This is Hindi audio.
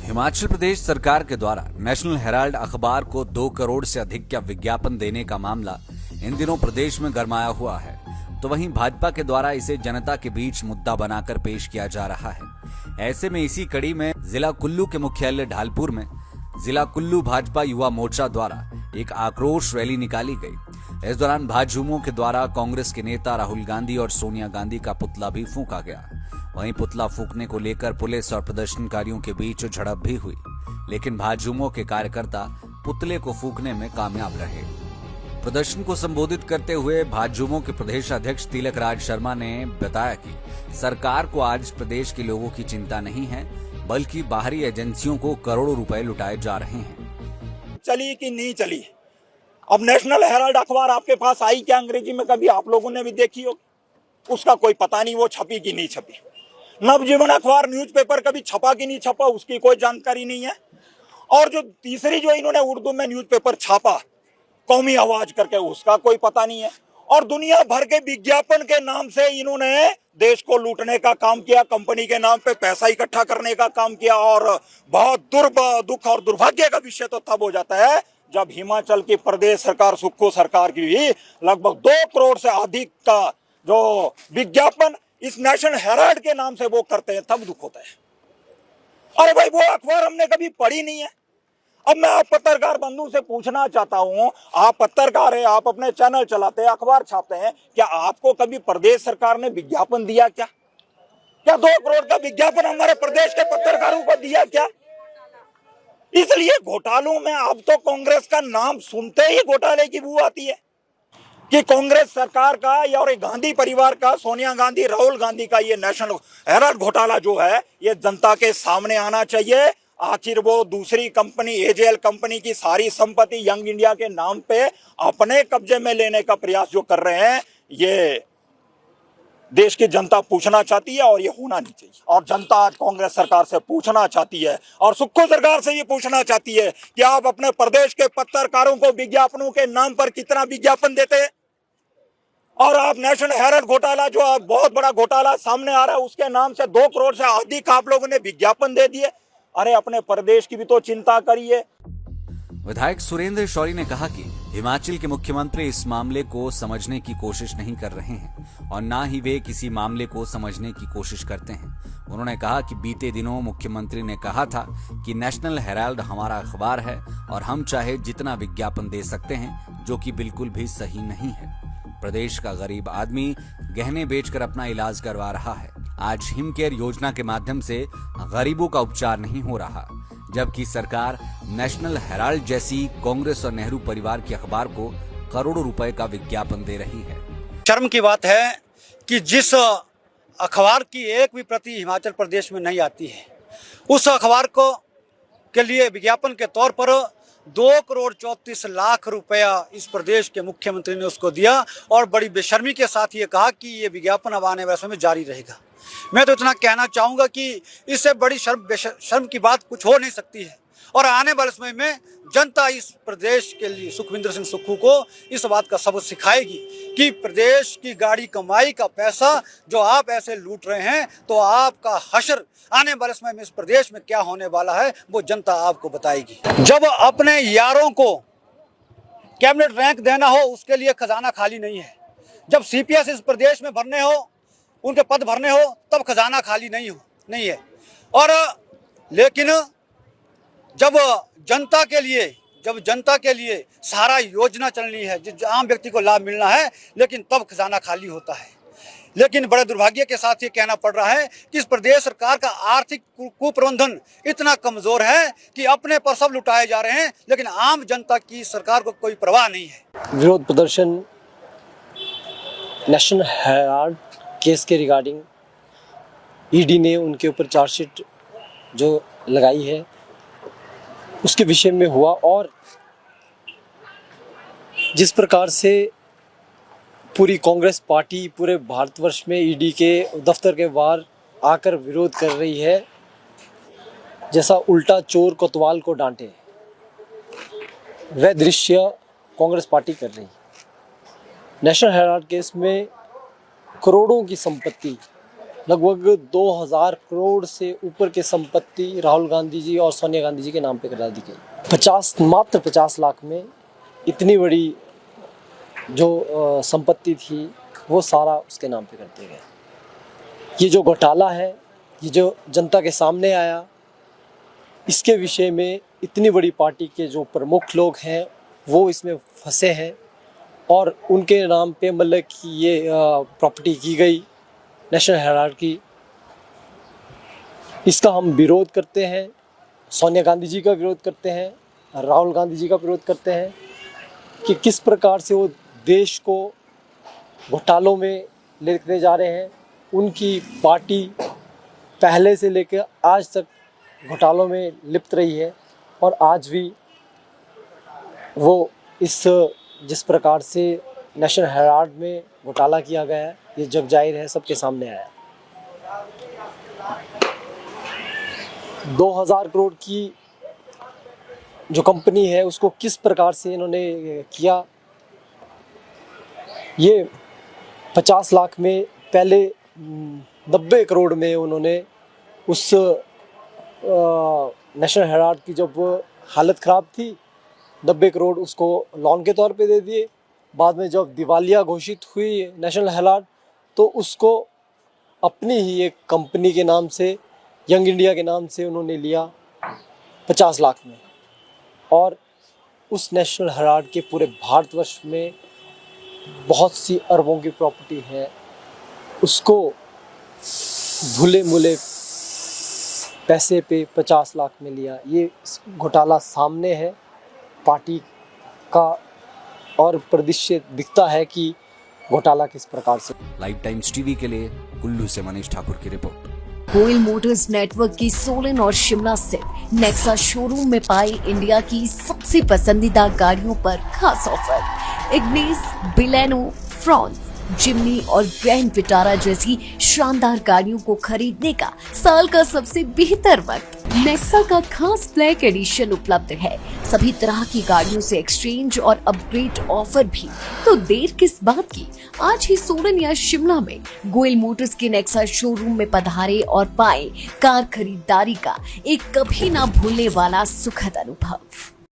हिमाचल प्रदेश सरकार के द्वारा नेशनल हेराल्ड अखबार को 2 करोड़ से अधिक का विज्ञापन देने का मामला इन दिनों प्रदेश में गरमाया हुआ है, तो वहीं भाजपा के द्वारा इसे जनता के बीच मुद्दा बनाकर पेश किया जा रहा है। ऐसे में इसी कड़ी में जिला कुल्लू के मुख्यालय ढालपुर में जिला कुल्लू भाजपा युवा मोर्चा द्वारा एक आक्रोश रैली निकाली गई। इस दौरान भाजयुमों के द्वारा कांग्रेस के नेता राहुल गांधी और सोनिया गांधी का पुतला भी फूंका गया। वहीं पुतला फूंकने को लेकर पुलिस और प्रदर्शनकारियों के बीच झड़प भी हुई, लेकिन भाजयुमों के कार्यकर्ता पुतले को फूंकने में कामयाब रहे। प्रदर्शन को संबोधित करते हुए भाजयुमों के प्रदेश अध्यक्ष तिलक राज शर्मा ने बताया कि सरकार को आज प्रदेश के लोगों की चिंता नहीं है, बल्कि बाहरी एजेंसियों को करोड़ों रुपए लुटाए जा रहे हैं। चली कि नहीं चली, अब नेशनल हेराल्ड अखबार आपके पास आई क्या अंग्रेजी में, कभी आप लोगों ने भी देखी हो? उसका कोई पता नहीं वो छपी कि नहीं छपी। नवजीवन अखबार न्यूज़पेपर कभी छपा कि नहीं छपा उसकी कोई जानकारी नहीं है। और जो तीसरी जो इन्होंने उर्दू में न्यूज़पेपर छापा कौमी आवाज करके, उसका कोई पता नहीं है। और दुनिया भर के विज्ञापन के नाम से इन्होंने देश को लूटने का काम किया, कंपनी के नाम पे पैसा इकट्ठा करने का काम किया। और बहुत दुख और दुर्भाग्य का विषय तो तब हो जाता है जब हिमाचल की प्रदेश सरकार, सुक्खू सरकार की भी लगभग 2 करोड़ से अधिक का जो विज्ञापन इस नेशनल हेराल्ड के नाम से वो करते हैं, तब दुख होता है। अरे भाई, वो अखबार हमने कभी पढ़ी नहीं है। अब मैं आप पत्रकार बंधु से पूछना चाहता हूं, आप पत्रकार है, आप अपने चैनल चलाते हैं, अखबार छापते हैं, क्या आपको कभी प्रदेश सरकार ने विज्ञापन दिया क्या? 2 करोड़ का विज्ञापन हमारे प्रदेश के पत्रकारों को दिया क्या? इसलिए घोटालों में अब तो कांग्रेस का नाम सुनते ही घोटाले की बू आती है कि कांग्रेस सरकार का या और गांधी परिवार का, सोनिया गांधी, राहुल गांधी का ये नेशनल हेराल्ड घोटाला जो है ये जनता के सामने आना चाहिए। आखिर वो दूसरी कंपनी एजेएल कंपनी की सारी संपत्ति यंग इंडिया के नाम पे अपने कब्जे में लेने का प्रयास जो कर रहे हैं, ये देश की जनता पूछना चाहती है और ये होना नहीं चाहिए। और जनता आज कांग्रेस सरकार से पूछना चाहती है और सुक्खू सरकार से ये पूछना चाहती है कि आप अपने प्रदेश के पत्रकारों को विज्ञापनों के नाम पर कितना विज्ञापन देते हैं। और आप नेशनल हेराल्ड घोटाला जो आप बहुत बड़ा घोटाला सामने आ रहा है, उसके नाम से 2 करोड़ से अधिक आप लोगों ने विज्ञापन दे दिए। अरे अपने प्रदेश की भी तो चिंता करिए। विधायक सुरेंद्र शौरी ने कहा कि हिमाचल के मुख्यमंत्री इस मामले को समझने की कोशिश नहीं कर रहे हैं और ना ही वे किसी मामले को समझने की कोशिश करते हैं। उन्होंने कहा कि बीते दिनों मुख्यमंत्री ने कहा था कि नेशनल हेराल्ड हमारा अखबार है और हम चाहे जितना विज्ञापन दे सकते हैं, जो कि बिल्कुल भी सही नहीं है। प्रदेश का गरीब आदमी गहने बेचकर अपना इलाज करवा रहा है। आज हिम केयर योजना के माध्यम से गरीबों का उपचार नहीं हो रहा, जबकि सरकार नेशनल हेराल्ड जैसी कांग्रेस और नेहरू परिवार की अखबार को करोड़ों रुपए का विज्ञापन दे रही है। शर्म की बात है कि जिस अखबार की एक भी प्रति हिमाचल प्रदेश में नहीं आती है, उस अखबार को के लिए विज्ञापन के तौर पर 2 करोड़ 34 लाख रुपया इस प्रदेश के मुख्यमंत्री ने उसको दिया और बड़ी बेशर्मी के साथ ये कहा कि ये विज्ञापन अब आने वाले समय में जारी रहेगा। मैं तो इतना कहना चाहूँगा कि इससे बड़ी शर्म की बात कुछ हो नहीं सकती है। और आने वाले समय में जनता इस प्रदेश के लिए सुखविंदर सिंह सुक्खू को इस बात का सबक सिखाएगी कि प्रदेश की गाड़ी कमाई का पैसा जो आप ऐसे लूट रहे हैं, तो आपका हश्र आने वाले समय में इस प्रदेश में क्या होने वाला है वो जनता आपको बताएगी। जब अपने यारों को कैबिनेट रैंक देना हो, उसके लिए खजाना खाली नहीं है। जब सीपीएस इस प्रदेश में भरने हो, उनके पद भरने हो, तब खजाना खाली नहीं है। और लेकिन जब जनता के लिए सारा योजना चलनी है, जो आम व्यक्ति को लाभ मिलना है, लेकिन तब खजाना खाली होता है। लेकिन बड़े दुर्भाग्य के साथ ये कहना पड़ रहा है कि इस प्रदेश सरकार का आर्थिक कुप्रबंधन इतना कमजोर है कि अपने पर सब लुटाए जा रहे हैं, लेकिन आम जनता की सरकार को कोई परवाह नहीं है। विरोध प्रदर्शन नेशनल हेराल्ड केस के रिगार्डिंग ईडी ने उनके ऊपर चार्जशीट जो लगाई है उसके विषय में हुआ। और जिस प्रकार से पूरी कांग्रेस पार्टी पूरे भारतवर्ष में ईडी के दफ्तर के बाहर आकर विरोध कर रही है, जैसा उल्टा चोर कोतवाल को डांटे, वह दृश्य कांग्रेस पार्टी कर रही है। नेशनल हेराल्ड केस में करोड़ों की संपत्ति, लगभग 2000 करोड़ से ऊपर की संपत्ति राहुल गांधी जी और सोनिया गांधी जी के नाम पे करा दी गई। मात्र 50 लाख में इतनी बड़ी जो संपत्ति थी वो सारा उसके नाम पे कर दिया गया। ये जो घोटाला है, ये जो जनता के सामने आया, इसके विषय में इतनी बड़ी पार्टी के जो प्रमुख लोग हैं वो इसमें फंसे हैं और उनके नाम पे मतलब कि ये प्रॉपर्टी की गई नेशनल हेराल्ड की। इसका हम विरोध करते हैं, सोनिया गांधी जी का विरोध करते हैं, राहुल गांधी जी का विरोध करते हैं कि किस प्रकार से वो देश को घोटालों में लेते जा रहे हैं। उनकी पार्टी पहले से लेकर आज तक घोटालों में लिप्त रही है और आज भी वो जिस प्रकार से नेशनल हेराल्ड में घोटाला किया गया है, ये जग जाहिर है, सबके सामने आया। 2000 करोड़ की जो कंपनी है उसको किस प्रकार से इन्होंने किया, ये 50 लाख में पहले 90 करोड़ में उन्होंने उस नेशनल हेराल्ड की जब हालत ख़राब थी 90 करोड़ उसको लोन के तौर पे दे दिए। बाद में जब दिवालिया घोषित हुई नेशनल हेराल्ड तो उसको अपनी ही एक कंपनी के नाम से, यंग इंडिया के नाम से उन्होंने लिया 50 लाख में। और उस नेशनल हेराल्ड के पूरे भारतवर्ष में बहुत सी अरबों की प्रॉपर्टी है, उसको भूले मुले पैसे पे 50 लाख में लिया। ये घोटाला सामने है पार्टी का और परिदृश्य दिखता है कि घोटाला किस प्रकार से। लाइव टाइम्स टीवी के लिए कुल्लू से मनीष ठाकुर की रिपोर्ट। गोयल मोटर्स नेटवर्क की सोलन और शिमला स्थित नेक्सा शोरूम में पाई इंडिया की सबसे पसंदीदा गाड़ियों पर खास ऑफर। इग्निस, बिलेनो, फ्रॉन्स, जिमनी और ग्रैंड विटारा जैसी शानदार गाड़ियों को खरीदने का साल का सबसे बेहतर वक्त। नेक्सा का खास ब्लैक एडिशन उपलब्ध है। सभी तरह की गाड़ियों से एक्सचेंज और अपग्रेड ऑफर भी। तो देर किस बात की, आज ही सोलन या शिमला में गोयल मोटर्स के नेक्सा शोरूम में पधारे और पाएं कार खरीदारी का एक कभी ना भूलने वाला सुखद अनुभव।